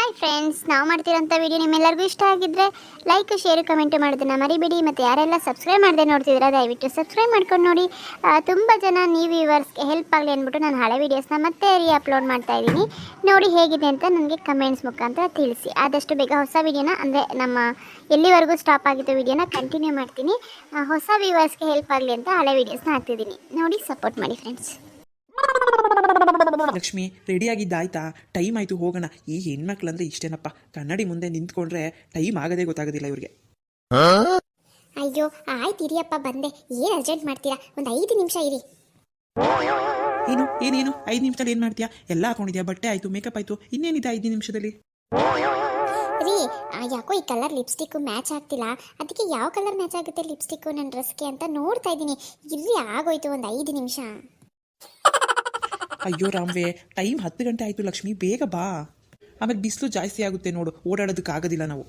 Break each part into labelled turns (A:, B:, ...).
A: Hi friends, ನಾವು ಮಾಡ್ತಿರೋಂಥ video ನಿಮ್ಮೆಲ್ಲರಿಗೂ ಇಷ್ಟ ಆಗಿದ್ದರೆ ಲೈಕ್, ಶೇರ್, ಕಮೆಂಟ್ ಮಾಡೋದನ್ನು ಮರಿಬೇಡಿ. ಮತ್ತು ಯಾರೆಲ್ಲ ಸಬ್ಸ್ಕ್ರೈಬ್ ಮಾಡದೆ ನೋಡ್ತಿದ್ದೀರಾ ದಯವಿಟ್ಟು ಸಬ್ಸ್ಕ್ರೈಬ್ ಮಾಡ್ಕೊಂಡು ನೋಡಿ. ತುಂಬ ಜನ ನೀವು ವ್ಯೂವರ್ಸ್ಗೆ ಹೆಲ್ಪ್ ಆಗಲಿ ಅಂದ್ಬಿಟ್ಟು ನಾನು ಹಳೆ ವೀಡಿಯೋಸ್ನ ಮತ್ತೆ ಅಪ್ಲೋಡ್ ಮಾಡ್ತಾ ಇದ್ದೀನಿ. ನೋಡಿ ಹೇಗಿದೆ ಅಂತ ನನಗೆ ಕಮೆಂಟ್ಸ್ ಮುಖಾಂತರ ತಿಳಿಸಿ. ಆದಷ್ಟು ಬೇಗ ಹೊಸ ವೀಡಿಯೋನ, ಅಂದರೆ ನಮ್ಮ ಎಲ್ಲಿವರೆಗೂ ಸ್ಟಾಪ್ ಆಗಿತ್ತು ವಿಡಿಯೋನ ಕಂಟಿನ್ಯೂ ಮಾಡ್ತೀನಿ. ಹೊಸ ವ್ಯೂವರ್ಸ್ಗೆ ಹೆಲ್ಪ್ ಆಗಲಿ ಅಂತ ಹಳೆ ವೀಡಿಯೋಸ್ನ ಹಾಕ್ತಿದ್ದೀನಿ. ನೋಡಿ, ಸಪೋರ್ಟ್ ಮಾಡಿ ಫ್ರೆಂಡ್ಸ್.
B: ಲಕ್ಷ್ಮಿ, ರೆಡಿಯಾಗಿದ್ದಾಯ್ತಾ? ಟೈಮ್ ಆಯಿತು, ಹೋಗೋಣ. ಈ ಹೆಣ್ಮಕ್ಳಂದ್ರೆ ಇಷ್ಟೇನಪ್ಪ, ಕನ್ನಡಿ ಮುಂದೆ ನಿಂತ್ಕೊಂಡ್ರೆ ಟೈಮ್ ಆಗದೇ ಗೊತ್ತಾಗೋದಿಲ್ಲ ಇವ್ರಿಗೆ.
A: ಅಯ್ಯೋ ಆಯ್ತು ಇರಿಯಪ್ಪ, ಬಂದೆ. ಏನು ಅರ್ಜೆಂಟ್ ಮಾಡ್ತೀರಾ? ಒಂದು 5 ನಿಮಿಷ ಇರಿ.
B: ಏನೇನು 5 ನಿಮಿಷದಲ್ಲಿ ಏನು ಮಾಡ್ತೀಯಾ? ಎಲ್ಲ ಹಾಕೊಂಡಿದ್ಯಾ, ಬಟ್ಟೆ ಆಯಿತು, ಮೇಕಪ್ ಆಯಿತು, ಇನ್ನೇನಿದೆ 5 ನಿಮಿಷದಲ್ಲಿ?
A: ರೀ, ಯಾಕೋ ಈ ಕಲರ್ ಲಿಪ್ಸ್ಟಿಕ್ಕು ಮ್ಯಾಚ್ ಆಗ್ತಿಲ್ಲ. ಅದಕ್ಕೆ ಯಾವ ಕಲರ್ ಮ್ಯಾಚ್ ಆಗುತ್ತೆ ಲಿಪ್ಸ್ಟಿಕ್ಕು ನನ್ನ ಡ್ರೆಸ್ಗೆ ಅಂತ ನೋಡ್ತಾ ಇದ್ದೀನಿ. ಇರ್ರಿ, ಆಗೋಯ್ತು, ಒಂದು 5 ನಿಮಿಷ.
B: ಅಯ್ಯೋ ರಾಮ್ವೇ, ಟೈಮ್ 10 ಗಂಟೆ ಆಯಿತು ಲಕ್ಷ್ಮಿ, ಬೇಗ ಬಾ. ಆಮೇಲೆ ಬಿಸಿಲು ಜಾಸ್ತಿ ಆಗುತ್ತೆ ನೋಡು, ಓಡಾಡೋದಕ್ಕಾಗೋದಿಲ್ಲ ನಾವು.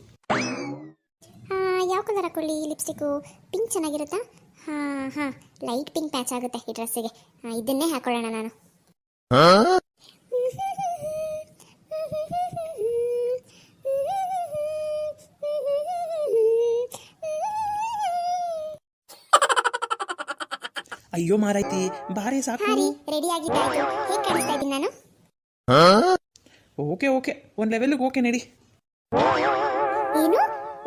A: ಯಾವ ಕಲರ್ ಹಾಕೊಳ್ಳಿ ಲಿಪ್ಸ್ಟಿಕ್ಕು? ಪಿಂಕ್ ಚೆನ್ನಾಗಿರುತ್ತಾ? ಹಾಂ, ಲೈಟ್ ಪಿಂಕ್ ಮ್ಯಾಚ್ ಆಗುತ್ತೆ ಈ ಡ್ರೆಸ್ಸಿಗೆ. ಇದನ್ನೇ ಹಾಕೊಳ್ಳೋಣ ನಾನು.
B: ಅಯ್ಯೋ ಮಾರಾಯ್ತಿ, ಬಾರೇ ಸಾಕು.
A: ರೆಡಿ ಆಗಿದ್ದಾಯ್ತು. ಹೇಗೆ ಕಾಣಿಸ್ತಾ ಇದ್ದೀನಿ ನಾನು?
B: ಓಕೆ, ಒಂದು ಲೆವೆಲ್ಗೆ ಓಕೆ ನಡಿ.
A: ಏನು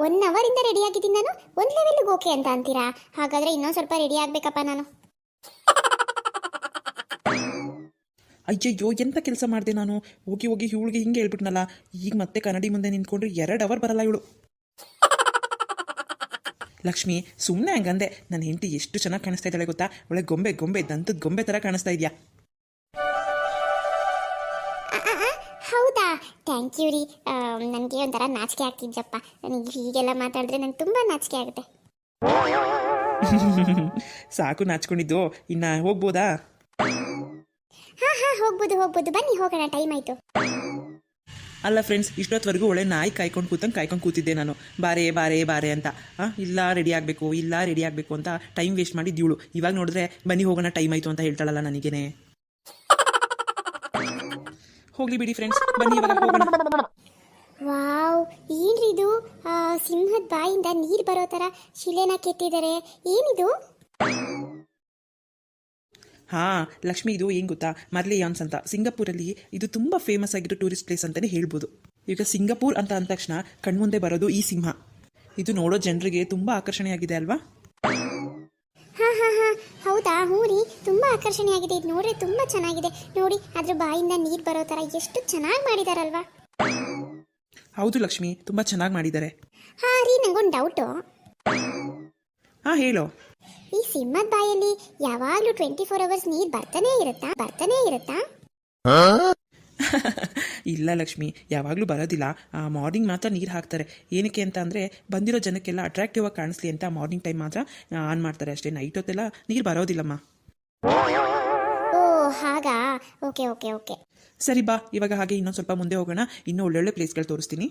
A: 1 ಅವರಿಂದ ರೆಡಿ ಆಗಿದ್ದೀನಿ ನಾನು? 1 ಲೆವೆಲ್ಗೆ ಓಕೆ ಅಂತ ಅಂತೀರಾ? ಹಾಗಾದ್ರೆ ಇನ್ನೊಂದು ಸ್ವಲ್ಪ ರೆಡಿ ಆಗ್ಬೇಕಪ್ಪ ನಾನು.
B: ಅಯ್ಯಯ್ಯೋ, ಎಂಥ ಕೆಲಸ ಮಾಡಿದೆ ನಾನು? ಹೋಗಿ ಇವಳಿಗೆ ಹಿಂಗೆ ಹೇಳ್ಬಿಟ್ನಲ್ಲ. ಈಗ ಮತ್ತೆ ಕನ್ನಡಿ ಮುಂದೆ ನಿಂತ್ಕೊಂಡ್ರೆ 2 ಅವರ್ ಬರಲ್ಲ ಇವಳು. ಲಕ್ಷ್ಮಿ, ಸುಮ್ಮನೆ ಹಂಗಂದೆ. ನನ್ನ ಹೆಂಡತಿ ಎಷ್ಟು ಚೆನ್ನಾಗಿ ಕಾಣಿಸ್ತಾ ಇದ್ದಾಳೆ ಗೊತ್ತಾ? ಒಳ್ಳೆ ಗೊಂಬೆ ದಂತದ ಗೊಂಬೆ ಥರ ಕಾಣಿಸ್ತಾ ಇದೆಯಾ?
A: ಹೌದಾ? ಥ್ಯಾಂಕ್ ಯು ರೀ. ನನಗೆ ಒಂಥರ ನಾಚಿಕೆ ಆಗ್ತಿದ್ದಪ್ಪ. ನನಗೆ ಹೀಗೆಲ್ಲ ಮಾತಾಡಿದ್ರೆ ನಂಗೆ ತುಂಬ ನಾಚಿಕೆ ಆಗುತ್ತೆ.
B: ಸಾಕು ನಾಚ್ಕೊಂಡಿದ್ದು, ಇನ್ನು ಹೋಗ್ಬೋದಾ?
A: ಹಾಂ, ಹೋಗ್ಬೋದು. ಬನ್ನಿ ಹೋಗೋಣ, ಟೈಮ್ ಆಯಿತು.
B: ಅಲ್ಲ ಫ್ರೆಂಡ್ಸ್, ಇಷ್ಟೊತ್ತವರೆಗೂ ಒಳ್ಳೆ ನಾಯಿ ಕಾಯ್ಕೊಂಡು ಕೂತಿದ್ದೆ ನಾನು. ಬಾರೆ ಅಂತ. ಇಲ್ಲ ರೆಡಿ ಆಗಬೇಕು ಅಂತ ಟೈಮ್ ವೇಸ್ಟ್ ಮಾಡಿದ್ದು. ಇವಾಗ ನೋಡಿದ್ರೆ ಬನ್ನಿ ಹೋಗೋಣ, ಟೈಮ್ ಆಯಿತು ಅಂತ ಹೇಳ್ತಾಳಲ್ಲ ನನಗೇನೆ. ಹೋಗ್ಲಿ ಬಿಡಿ ಫ್ರೆಂಡ್ಸ್, ಬನ್ನಿ ಇವಾಗ ಹೋಗೋಣ.
A: ವಾವ್, ಏನ್ರಿ ಇದು? ಸಿಂಹದ ಬಾಯಿಂದ ನೀರು ಬರೋ ಥರ ಶಿಲೆನ ಕೆತ್ತಿದ್ದಾರೆ. ಏನಿದು?
B: ಹಾಂ ಲಕ್ಷ್ಮಿ, ಇದು ಏನು ಗೊತ್ತಾ? ಮರ್ಲಿಯಾನ್ಸ್ ಅಂತ ಸಿಂಗಾಪುರಲ್ಲಿ ಇದು ತುಂಬ ಫೇಮಸ್ ಆಗಿರೋ ಟೂರಿಸ್ಟ್ ಪ್ಲೇಸ್ ಅಂತಲೇ ಹೇಳ್ಬೋದು. ಈಗ ಸಿಂಗಾಪುರ್ ಅಂತ ಅಂದ ತಕ್ಷಣ ಕಣ್ಮುಂದೆ ಬರೋದು ಈ ಸಿಂಹ. ಇದು ನೋಡೋ ಜನರಿಗೆ ತುಂಬ ಆಕರ್ಷಣೆಯಾಗಿದೆ ಅಲ್ವಾ?
A: ಹಾಂ, ಹೌದಾ? ಹ್ಞೂ ರೀ, ತುಂಬ ಆಕರ್ಷಣೆಯಾಗಿದೆ. ಇದು ನೋಡ್ರೆ ತುಂಬ ಚೆನ್ನಾಗಿದೆ. ನೋಡಿ, ಅದ್ರ ಬಾಯಿಂದ ನೀರು ಬರೋ ಥರ ಎಷ್ಟು ಚೆನ್ನಾಗಿ ಮಾಡಿದಾರಲ್ವಾ?
B: ಹೌದು ಲಕ್ಷ್ಮಿ, ತುಂಬ ಚೆನ್ನಾಗಿ ಮಾಡಿದ್ದಾರೆ.
A: ಹಾಂ ರೀ, ನಂಗೊಂದು ಡೌಟು.
B: ಹಾಂ ಹೇಳೋ.
A: ಈ ಸಿಂಹದ ಬಾಯಲ್ಲಿ ಯಾವಾಗಲೂ 24 ಅವರ್ಸ್ ನೀರು ಬರ್ತಾನೇ ಇರುತ್ತಾ?
B: ಇಲ್ಲ ಲಕ್ಷ್ಮಿ, ಯಾವಾಗಲೂ ಬರೋದಿಲ್ಲ. ಮಾರ್ನಿಂಗ್ ಮಾತ್ರ ನೀರು ಹಾಕ್ತಾರೆ. ಏನಕ್ಕೆ ಅಂತ ಅಂದರೆ ಬಂದಿರೋ ಜನಕ್ಕೆಲ್ಲ ಅಟ್ರಾಕ್ಟಿವ್ ಆಗಿ ಕಾಣಿಸ್ಲಿ ಅಂತ ಮಾರ್ನಿಂಗ್ ಟೈಮ್ ಮಾತ್ರ ಆನ್ ಮಾಡ್ತಾರೆ ಅಷ್ಟೇ. ನೈಟ್ ಹೊತ್ತೆಲ್ಲ ನೀರು ಬರೋದಿಲ್ಲಮ್ಮ.
A: ಓ ಹಾಗಾ? ಓಕೆ.
B: ಸರಿ ಬಾ, ಇವಾಗ ಹಾಗೆ ಇನ್ನೊಂದು ಸ್ವಲ್ಪ ಮುಂದೆ ಹೋಗೋಣ. ಇನ್ನೂ ಒಳ್ಳೊಳ್ಳೆ ಪ್ಲೇಸ್ಗಳು ತೋರಿಸ್ತೀನಿ.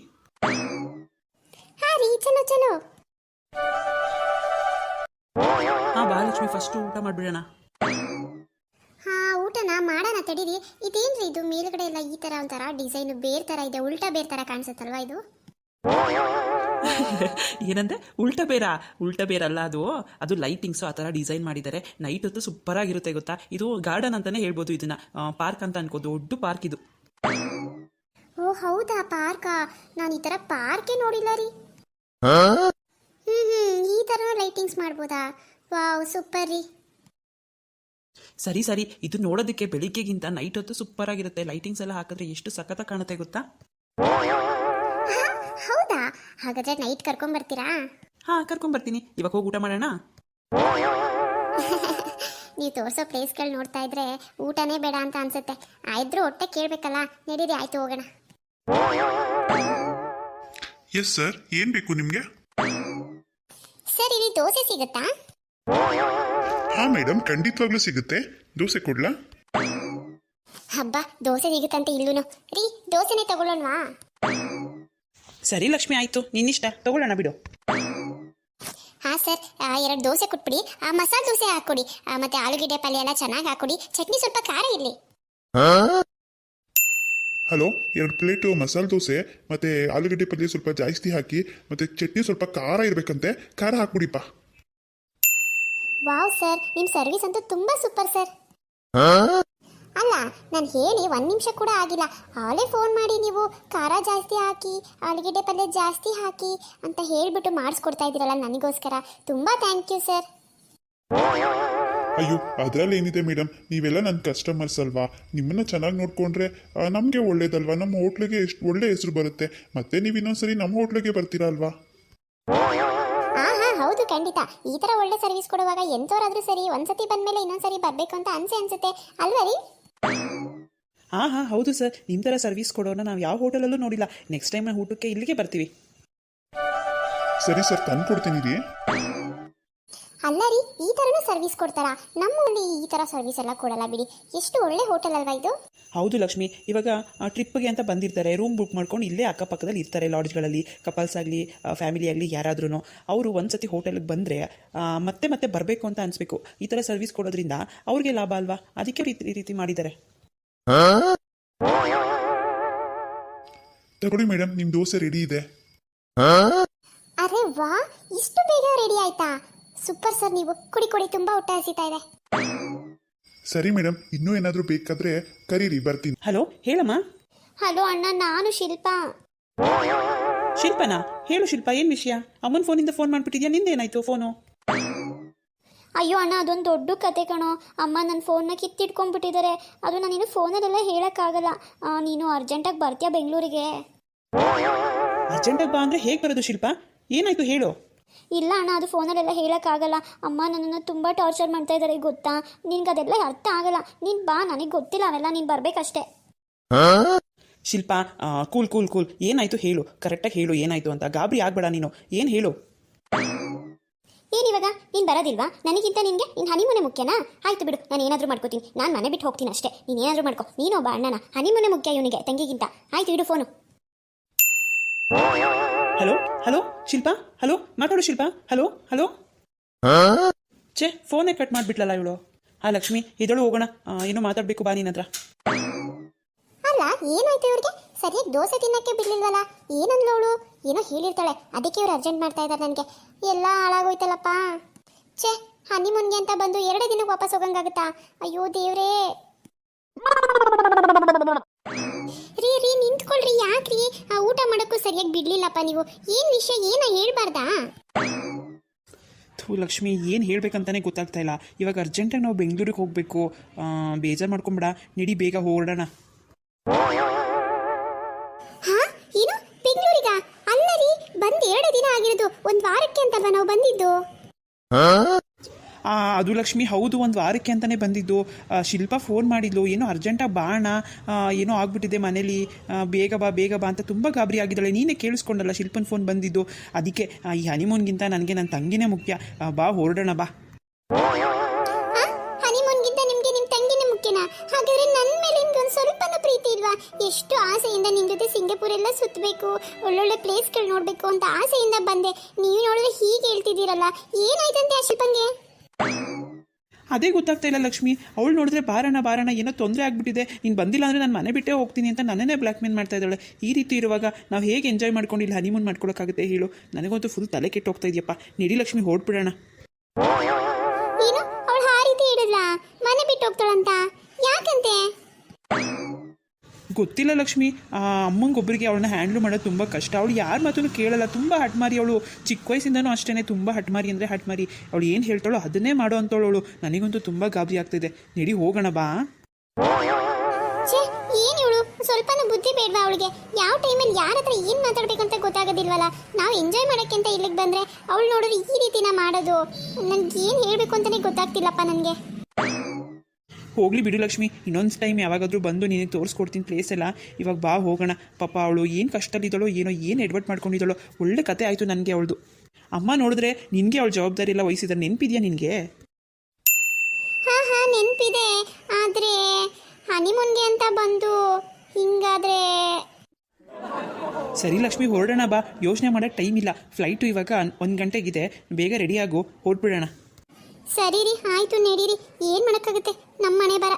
A: ಹಾಂ ರೀ, ಚಲೋ.
B: ಹಾಂ ಬಾ ಲಕ್ಷ್ಮಿ, ಫಸ್ಟು ಊಟ ಮಾಡಿಬಿಡೋಣ.
A: ಹಾಂ, ಊಟನ ಮಾಡೋಣ, ತಡೀರಿ. ಇದೇನ್ರಿ ಇದು? ಮೇಲ್ಗಡೆ ಎಲ್ಲ ಈ ಥರ ಒಂಥರ ಡಿಸೈನು ಬೇರೆ ಥರ ಇದೆ. ಉಲ್ಟಾ ಬೇರೆ ಥರ ಕಾಣಿಸುತ್ತಲ್ವಾ ಇದು?
B: ಏನಂದ್ರೆ ಉಲ್ಟಾ ಬೇರಲ್ಲ, ಅದು ಲೈಟಿಂಗ್ಸು ಆ ಥರ ಡಿಸೈನ್ ಮಾಡಿದ್ದಾರೆ. ನೈಟ್ ಹೊತ್ತು ಸೂಪರ್ ಆಗಿರುತ್ತೆ ಗೊತ್ತಾ? ಇದು ಗಾರ್ಡನ್ ಅಂತಾನೆ ಹೇಳ್ಬೋದು. ಇದನ್ನ ಪಾರ್ಕ್ ಅಂತ ಅನ್ಕೋದು. ದೊಡ್ಡ ಪಾರ್ಕ್ ಇದು.
A: ಓ ಹೌದಾ, ಪಾರ್ಕಾ? ನಾನು ಈ ಥರ ಪಾರ್ಕೇ ನೋಡಿಲ್ಲ ರೀ. ಈ ಥರ ಲೈಟಿಂಗ್ಸ್ ಮಾಡ್ಬೋದಾ? ವಾವ್, ಸೂಪರ್ ರೀ.
B: ಸರಿ, ಇದು ನೋಡೋದಕ್ಕೆ ಬೆಳಿಗ್ಗೆಗಿಂತ ನೈಟ್ ಹೊತ್ತು ಸೂಪರ್ ಆಗಿರುತ್ತೆ. ಲೈಟಿಂಗ್ಸ್ ಎಲ್ಲ ಹಾಕಿದ್ರೆ ಎಷ್ಟು ಸಖತ್ತಾಗಿ ಕಾಣುತ್ತೆ ಗೊತ್ತಾ?
A: ಹೌದಾ? ಹಾಗಾದ್ರೆ ನೈಟ್ ಕರ್ಕೊಂಡ್ಬರ್ತೀರಾ?
B: ಹಾಂ, ಕರ್ಕೊಂಡ್ಬರ್ತೀನಿ. ಇವಾಗ ಹೋಗಿ ಊಟ ಮಾಡೋಣ.
A: ನೀವು ತೋರಿಸೋ ಪ್ಲೇಸ್ಗಳು ನೋಡ್ತಾ ಇದ್ರೆ ಊಟನೇ ಬೇಡ ಅಂತ ಅನ್ಸುತ್ತೆ. ಆಯ್ತು, ಹೊಟ್ಟೆ ಕೇಳಬೇಕಲ್ಲ. ನಡೀರಿ, ಆಯ್ತು ಹೋಗೋಣ.
C: ಎಸ್ ಸರ್, ಏನು ಬೇಕು ನಿಮಗೆ?
A: ಸರ್, ಇಲ್ಲಿ ದೋಸೆ ಸಿಗುತ್ತಾ?
C: ಹಾಂ ಮೇಡಮ್, ಖಂಡಿತವಾಗ್ಲೂ ಸಿಗುತ್ತೆ. ದೋಸೆ ಕೊಡ್ಲಾ?
A: ಹಬ್ಬ, ದೋಸೆ ಸಿಗುತ್ತಂತೆ ಇಲ್ಲೂನು. ರೀ, ದೋಸೆನೇ ತಗೊಳ್ಳೋಣವಾ?
B: ಸರಿ ಲಕ್ಷ್ಮಿ, ಆಯಿತು, ನಿನ್ನಿಷ್ಟ, ತಗೊಳ್ಳೋಣ ಬಿಡು.
A: ಹಾಂ ಸರ್, 2 ದೋಸೆ ಕೊಟ್ಬಿಡಿ. ಮಸಾಲೆ ದೋಸೆ ಹಾಕ್ಕೊಡಿ. ಮತ್ತೆ ಆಲೂಗೆಡ್ಡೆ ಪಲ್ಯ ಎಲ್ಲ ಚೆನ್ನಾಗಿ ಹಾಕ್ಕೊಡಿ. ಚಟ್ನಿ ಸ್ವಲ್ಪ ಖಾರ ಇರಲಿ.
C: ಹಲೋ, 2 ಪ್ಲೇಟು ಮಸಾಲೆ ದೋಸೆ ಮತ್ತು ಆಲೂಗಡ್ಡೆ ಪಲ್ಯ ಸ್ವಲ್ಪ ಜಾಸ್ತಿ ಹಾಕಿ ಮತ್ತು ಚಟ್ನಿ ಸ್ವಲ್ಪ ಖಾರ ಇರಬೇಕಂತೆ, ಖಾರ ಹಾಕ್ಬಿಡಿಪ್ಪ.
A: ವಾವ್ ಸರ್, ನಿಮ್ಮ ಸರ್ವಿಸ್ ಅಂತೂ ತುಂಬ ಸೂಪರ್ ಸರ್. ಅಲ್ಲ, ನಾನು ಹೇಳಿ 1 ನಿಮಿಷ ಕೂಡ ಆಗಿಲ್ಲ, ಆಲೇ ಫೋನ್ ಮಾಡಿ ನೀವು ಖಾರ ಜಾಸ್ತಿ ಹಾಕಿ ಆಲೂಗಡ್ಡೆ ಪಲ್ಯ ಜಾಸ್ತಿ ಹಾಕಿ ಅಂತ ಹೇಳಿಬಿಟ್ಟು ಮಾಡಿಸ್ಕೊಡ್ತಾ ಇದ್ದೀರಲ್ಲ ನನಗೋಸ್ಕರ. ತುಂಬ ಥ್ಯಾಂಕ್ ಯು ಸರ್.
C: ಅಯ್ಯೋ, ಅದರಲ್ಲಿ ಏನಿದೆ ಮೇಡಮ್, ನೀವೆಲ್ಲ ನನ್ನ ಕಸ್ಟಮರ್ಸ್ ಅಲ್ವಾ, ನಿಮ್ಮನ್ನು ಚೆನ್ನಾಗಿ ನೋಡಿಕೊಂಡ್ರೆ ನಮಗೆ ಒಳ್ಳೇದಲ್ವಾ, ನಮ್ಮ ಹೋಟ್ಲಿಗೆ ಎಷ್ಟು ಒಳ್ಳೆ ಹೆಸರು ಬರುತ್ತೆ, ಮತ್ತೆ ನೀವು ಇನ್ನೊಂದ್ಸರಿ ನಮ್ಮ ಹೋಟ್ಲಿಗೆ ಬರ್ತೀರಾ ಅಲ್ವಾ?
A: ಹಾಂ ಹಾಂ, ಹೌದು ಖಂಡಿತ. ಈ ಥರ ಒಳ್ಳೆ ಸರ್ವಿಸ್ ಕೊಡುವಾಗ ಎಂಥವ್ರಾದ್ರೂ ಸರಿ ಒಂದ್ಸತಿ ಬಂದಮೇಲೆ ಇನ್ನೊಂದ್ಸರಿ ಬರಬೇಕು ಅಂತ ಅನ್ಸುತ್ತೆ ಅಲ್ವಾ ರೀ?
B: ಹಾಂ ಹಾಂ, ಹೌದು ಸರ್. ನಿಮ್ಮ ಥರ ಸರ್ವಿಸ್ ಕೊಡೋಣ ನಾವು ಯಾವ ಹೋಟೆಲಲ್ಲೂ ನೋಡಿಲ್ಲ. ನೆಕ್ಸ್ಟ್ ಟೈಮ್ ನಾವು ಊಟಕ್ಕೆ ಇಲ್ಲಿಗೆ ಬರ್ತೀವಿ.
C: ಸರಿ ಸರ್, ತಂದು ಕೊಡ್ತೀನಿ ರೀ.
A: ಅಲ್ಲ ರೀ, ಈ ಥರನೂ ಸರ್ವಿಸ್ ಕೊಡ್ತಾರಾ? ನಮ್ಮಲ್ಲಿ ಈ ಥರ ಸರ್ವಿಸ್ ಎಲ್ಲ ಕೊಡಲ್ಲ ಬಿಡಿ. ಎಷ್ಟು ಒಳ್ಳೆ ಹೋಟೆಲ್ ಅಲ್ವಾ ಇದು?
B: ಹೌದು ಲಕ್ಷ್ಮಿ, ಇವಾಗ ಟ್ರಿಪ್ಗೆ ಅಂತ ಬಂದಿರ್ತಾರೆ, ರೂಮ್ ಬುಕ್ ಮಾಡ್ಕೊಂಡು ಇಲ್ಲೇ ಅಕ್ಕಪಕ್ಕದಲ್ಲಿ ಇರ್ತಾರೆ ಲಾಡ್ಜ್ಗಳಲ್ಲಿ. ಕಪಲ್ಸ್ ಆಗಲಿ ಫ್ಯಾಮಿಲಿ ಆಗಲಿ ಯಾರಾದ್ರೂ ಅವರು ಒಂದ್ಸತಿ ಹೋಟೆಲ್ಗೆ ಬಂದರೆ ಮತ್ತೆ ಮತ್ತೆ ಬರಬೇಕು ಅಂತ ಅನಿಸ್ಬೇಕು. ಈ ಥರ ಸರ್ವಿಸ್ ಕೊಡೋದ್ರಿಂದ ಅವ್ರಿಗೆ ಲಾಭ ಅಲ್ವಾ, ಅದಕ್ಕೆ ಈ ರೀತಿ ಮಾಡಿದ್ದಾರೆ.
C: ತಗೊಳ್ಳಿ ಮೇಡಮ್, ನಿಮ್ಮ ದೋಸೆ ರೆಡಿ ಇದೆ.
A: ಅರೆ ವಾ, ಇಷ್ಟು ಬೇಗ ರೆಡಿ ಆಯ್ತಾ? ಸೂಪರ್ ಸರ್, ನೀವು ಕುಡಿ ಕುಡಿ, ತುಂಬ ಹೊಟ್ಟೆ ಹಸಿತಾ ಇದೆ.
C: ಸರಿ ಮೇಡಮ್, ಇನ್ನೂ ಏನಾದರೂ ಬೇಕಾದರೆ ಕರೀರಿ, ಬರ್ತೀನಿ.
B: ಹಲೋ, ಹೇಳಮ್ಮ.
A: ಹಲೋ ಅಣ್ಣ, ನಾನು ಶಿಲ್ಪಾ.
B: ಶಿಲ್ಪನಾ? ಹೇಳು ಶಿಲ್ಪ, ಏನು ವಿಷಯ? ಅಮ್ಮನ ಫೋನಿಂದ ಫೋನ್ ಮಾಡಿಬಿಟ್ಟಿದ್ಯಾ? ನಿಂದೇನಾಯ್ತು ಫೋನು?
A: ಅಯ್ಯೋ ಅಣ್ಣ, ಅದೊಂದು ದೊಡ್ಡ ಕತೆ ಕಣೋ. ಅಮ್ಮ ನನ್ನ ಫೋನ್ನ ಕಿತ್ತಿಟ್ಕೊಂಡ್ಬಿಟ್ಟಿದ್ದಾರೆ. ಅದು ನಾನಿನ್ನು ಫೋನಲ್ಲೆಲ್ಲ ಹೇಳೋಕ್ಕಾಗಲ್ಲ. ನೀನು ಅರ್ಜೆಂಟಾಗಿ ಬರ್ತೀಯಾ ಬೆಂಗಳೂರಿಗೆ?
B: ಅರ್ಜೆಂಟಾಗಿ ಬಾ ಅಂದರೆ ಹೇಗೆ ಬರೋದು ಶಿಲ್ಪ? ಏನಾಯ್ತು ಹೇಳು.
A: ಇಲ್ಲ ಅಣ್ಣ, ಅದು ಫೋನಲ್ಲೆಲ್ಲ ಹೇಳೋಕ್ಕಾಗಲ್ಲ. ಅಮ್ಮ ನನ್ನನ್ನು ತುಂಬ ಟಾರ್ಚರ್ ಮಾಡ್ತಾ ಇದ್ದಾರೆ ಗೊತ್ತಾ? ನಿನ್ಗೆ ಅದೆಲ್ಲ ಅರ್ಥ ಆಗಲ್ಲ. ನೀನು ಬಾ, ನನಗೆ ಗೊತ್ತಿಲ್ಲ ಅವೆಲ್ಲ, ನೀನು ಬರಬೇಕಷ್ಟೇ.
B: ಶಿಲ್ಪ, ಕೂಲ್ ಕೂಲ್ ಕೂಲ್, ಏನಾಯ್ತು ಹೇಳು, ಕರೆಕ್ಟಾಗಿ ಹೇಳು ಏನಾಯ್ತು ಅಂತ. ಗಾಬರಿ ಆಗಬೇಡ ನೀನು, ಏನು ಹೇಳು.
A: ಏನಿವಾಗ ನೀನು ಬರೋದಿಲ್ವಾ? ನನಗಿಂತ ನಿನಗೆ ನಿನ್ನ ಹನಿಮೂನೆ ಮುಖ್ಯನಾ? ಆಯ್ತು ಬಿಡು, ನಾನು ಏನಾದರೂ ಮಾಡ್ಕೋತೀನಿ. ನಾನು ಮನೆ ಬಿಟ್ಟು ಹೋಗ್ತೀನಿ ಅಷ್ಟೇ. ನೀನು ಏನಾದರೂ ಮಾಡ್ಕೋ. ನೀನು ಒಬ್ಬ ಅಣ್ಣನ, ಹನಿಮೂನೆ ಮುಖ್ಯ ಇವನಿಗೆ ತಂಗಿಗಿಂತ. ಆಯ್ತು, ಇಡು ಫೋನು.
B: ಹಲೋ ಹಲೋ ಶಿಲ್ಪ, ಹಲೋ, ಮಾತಾಡು ಶಿಲ್ಪ. Hello hello. ಛೇ, ಫೋನೇ ಕಟ್ ಮಾಡಿಬಿಟ್ಲಲ್ಲ ಇವಳು. ಲಕ್ಷ್ಮಿ, ಇದಳು ಹೋಗೋಣ, ಏನೋ ಮಾತಾಡಬೇಕು, ಬಾ ನಿನ್ನ ಹತ್ರ.
A: ಅಲ್ಲ, ಏನಾಯ್ತು ಇವ್ರಿಗೆ? ಸರಿಯಾಗಿ ದೋಸೆ ತಿನ್ನಕ್ಕೆ ಬಿಡ್ಲಿಲ್ವಲ್ಲ? ಏನಂದ್ಲು ಅವಳು? ಏನೋ ಹೇಳಿರ್ತಾಳೆ, ಅದಕ್ಕೆ ಇವ್ರು ಅರ್ಜೆಂಟ್ ಮಾಡ್ತಾ ಇದ್ದಾರೆ. ನನಗೆ ಎಲ್ಲ ಹಾಳಾಗೋಯ್ತಲ್ಲಪ್ಪ. ಛೇ, ಹನಿಮೂನ್ಗೆ ಅಂತ ಬಂದು 2 ದಿನಕ್ಕೆ ವಾಪಸ್ ಹೋಗಂಗಾಗುತ್ತಾ? ಅಯ್ಯೋ ದೇವ್ರೇ. ರೀ ನಿಂತ್ಕೊಳ್ರಿ, ಯಾಕ್ರಿ? ಊಟ ಮಾಡೋಕ್ಕೂ ಸರಿಯಾಗಿ ಬಿಡ್ಲಿಲ್ಲಪ್ಪ ನೀವು. ಏನು ವಿಷಯ, ಏನೋ ಹೇಳ್ಬಾರ್ದಾ?
B: ಲಕ್ಷ್ಮಿ, ಏನು ಹೇಳ್ಬೇಕಂತಾನೆ ಗೊತ್ತಾಗ್ತಾ ಇಲ್ಲ. ಇವಾಗ ಅರ್ಜೆಂಟಾಗಿ ನಾವು ಬೆಂಗಳೂರಿಗೆ ಹೋಗಬೇಕು. ಬೇಜಾರು ಮಾಡ್ಕೊಂಬಿಡ, ನಡಿ ಬೇಗ ಹೊರಡೋಣ.
A: ಹಾ, ಏನು ಬೆಂಗಳೂರಿಗ? ಅಲ್ಲ ರೀ, ಬಂದು 2 ದಿನ ಆಗಿರೋದು, 1 ವಾರಕ್ಕೆ ಅಂತಲ್ವಾ ನಾವು ಬಂದಿದ್ದು?
B: ಅದು ಲಕ್ಷ್ಮಿ, ಹೌದು, 1 ವಾರಕ್ಕೆ ಅಂತಲೇ ಬಂದಿದ್ದು. ಶಿಲ್ಪ ಫೋನ್ ಮಾಡಿದ್ಲು, ಏನೋ ಅರ್ಜೆಂಟಾಗಿ ಬಾಣ, ಏನೋ ಆಗ್ಬಿಟ್ಟಿದೆ ಮನೇಲಿ, ಬೇಗ ಬಾ ಬೇಗ ಬಾ ಅಂತ ತುಂಬ ಗಾಬರಿ ಆಗಿದ್ದಾಳೆ. ನೀನೇ ಕೇಳಿಸ್ಕೊಂಡಲ್ಲ ಶಿಲ್ಪನ ಫೋನ್ ಬಂದಿದ್ದು. ಅದಕ್ಕೆ ಈ ಹನಿಮೂನ್ಗಿಂತ ನನಗೆ ನನ್ನ ತಂಗಿನೇ ಮುಖ್ಯ. ಬಾ ಹೊರಡೋಣ, ಬಾ.
A: ಹನಿಮೂನ್ಗಿಂತ ನಿಮಗೆ ನಿಮ್ಮ ತಂಗಿನೇ ಮುಖ್ಯನಾ? ಹಾಗಾದ್ರೆ ನನ್ನ ಮೇಲೆ ನಿಮ್ಗೆ ಒಂದು ಸ್ವಲ್ಪನೂ ಪ್ರೀತಿ ಇಲ್ವಾ? ಎಷ್ಟು ಆಸೆಯಿಂದ ನಿಮ್ಮ ಜೊತೆ ಸಿಂಗಾಪುರ್ ಎಲ್ಲ ಸುತ್ತಬೇಕು, ಒಳ್ಳೊಳ್ಳೆ ಪ್ಲೇಸ್ಗಳು ನೋಡಬೇಕು ಅಂತ ಆಸೆಯಿಂದ ಬಂದೆ. ನೀವು ನೋಡಿದ್ರೆ ಹೀಗೆ ಹೇಳ್ತಿದ್ದೀರಲ್ಲ, ಏನಾಯ್ತಂತೆ ಆ ಶಿಲ್ಪಂಗೆ?
B: ಅದೇ ಗೊತ್ತಾಗ್ತಾ ಇಲ್ಲ ಲಕ್ಷ್ಮಿ. ಅವಳು ನೋಡಿದ್ರೆ ಬಾರಣ ಬಾರಣ, ಏನೋ ತೊಂದರೆ ಆಗಿಬಿಟ್ಟಿದೆ, ನೀನು ಬಂದಿಲ್ಲ ಅಂದರೆ ನಾನು ಮನೆ ಬಿಟ್ಟೇ ಹೋಗ್ತೀನಿ ಅಂತ ನನ್ನೇ ಬ್ಲ್ಯಾಕ್ ಮೇಲ್ ಮಾಡ್ತಾ ಇದ್ದಾಳೆ. ಈ ರೀತಿ ಇರುವಾಗ ನಾವು ಹೇಗೆ ಎಂಜಾಯ್ ಮಾಡ್ಕೊಂಡು ಇಲ್ಲಿ ಹನಿಮೂನ್ ಮಾಡ್ಕೊಳಕ್ಕಾಗುತ್ತೆ ಹೇಳು? ನನಗಂತೂ ಫುಲ್ ತಲೆ ಕೆಟ್ಟು ಹೋಗ್ತಾ ಇದೆಯಪ್ಪ. ನಡಿ ಲಕ್ಷ್ಮಿ, ಹೊರಡ್ಬಿಡೋಣ.
A: ಏನು, ಅವಳು ಆ ರೀತಿ ಹೇಳಿದ್ಲ ಮನೆ ಬಿಟ್ಟು ಹೋಗ್ತಾಳಂತ? ಯಾಕಂತೆ?
B: ಗೊತ್ತಿಲ್ಲ ಲಕ್ಷ್ಮಿ. ಅಮ್ಮಂಗೊಬ್ಬರಿಗೆ ಅವಳನ್ನ ಹ್ಯಾಂಡ್ಲ್ ಮಾಡೋದು ತುಂಬ ಕಷ್ಟ. ಅವಳು ಯಾರ ಮಾತನ್ನು ಕೇಳಲ್ಲ, ತುಂಬ ಹಟ್ಮಾರಿ ಅವಳು. ಚಿಕ್ಕ ವಯಸ್ಸಿಂದನೂ ಅಷ್ಟೇ, ತುಂಬ ಹಟ್ಮಾರಿ ಅಂದರೆ ಹಟ್ಮಾರಿ. ಅವಳು ಏನು ಹೇಳ್ತಾಳೋ ಅದನ್ನೇ ಮಾಡೋ ಅಂತವಳು. ನನಗಂತೂ ತುಂಬ ಗಾಬರಿ ಆಗ್ತಿದೆ. ನಡಿ ಹೋಗೋಣ, ಬಾ.
A: ಏನು ಇವಳು, ಸ್ವಲ್ಪನೂ ಬುದ್ಧಿ ಬೇಡವಾ ಅವಳಿಗೆ? ಯಾವ ಟೈಮಲ್ಲಿ ಯಾರ ಹತ್ರ ಏನು ಮಾತಾಡ್ಬೇಕಂತ ಗೊತ್ತಾಗೋದಿಲ್ವಲ್ಲ? ನಾವು ಎಂಜಾಯ್ ಮಾಡೋಕ್ಕೆ ಅಂತ ಇಲ್ಲಿಗೆ ಬಂದರೆ ಅವಳು ನೋಡಿದ್ರೆ ಈ ರೀತಿನ ಮಾಡೋದು. ನನಗೆ ಏನು ಹೇಳಬೇಕು ಅಂತಲೇ ಗೊತ್ತಾಗ್ತಿಲ್ಲಪ್ಪ ನನಗೆ.
B: ಹೋಗ್ಲಿ ಬಿಡು ಲಕ್ಷ್ಮಿ, ಇನ್ನೊಂದು ಟೈಮ್ ಯಾವಾಗಾದರೂ ಬಂದು ನೀನು ತೋರಿಸ್ಕೊಡ್ತೀನಿ ಪ್ಲೇಸ್ ಎಲ್ಲ. ಇವಾಗ ಬಾ ಹೋಗೋಣ. ಪಾಪ ಅವಳು ಏನು ಕಷ್ಟದಲ್ಲಿದ್ದಾಳೋ ಏನೋ, ಏನು ಎಡ್ವರ್ಟ್ ಮಾಡ್ಕೊಂಡಿದ್ದಾಳೋ. ಒಳ್ಳೆ ಕತೆ ಆಯಿತು ನನಗೆ ಅವಳದು. ಅಮ್ಮ ನೋಡಿದ್ರೆ ನಿನಗೆ ಅವಳು ಜವಾಬ್ದಾರಿ ಎಲ್ಲ ವಹಿಸಿದ್ರೆ, ನೆನಪಿದೆಯಾ ನಿನಗೆ?
A: ಹಾಂ ನೆನಪಿದೆ. ಆದರೆ ಹನಿಮೂನ್ಗೆ ಅಂತ ಬಂದು ಹಿಂಗಾದ್ರೆ
B: ಸರಿ ಲಕ್ಷ್ಮಿ, ಹೊರಡೋಣ ಬಾ. ಯೋಚನೆ ಮಾಡೋಕ್ಕೆ ಟೈಮ್ ಇಲ್ಲ. ಫ್ಲೈಟು ಇವಾಗ 1 ಗಂಟೆಗಿದೆ. ಬೇಗ ರೆಡಿಯಾಗು, ಹೊರಟ್ಬಿಡೋಣ.
A: ಸರಿ ರೀ, ಆಯಿತು, ನಡೀರಿ. ಏನು ಮಾಡೋಕ್ಕಾಗುತ್ತೆ, ನಮ್ಮ ಮನೆ ಬರ.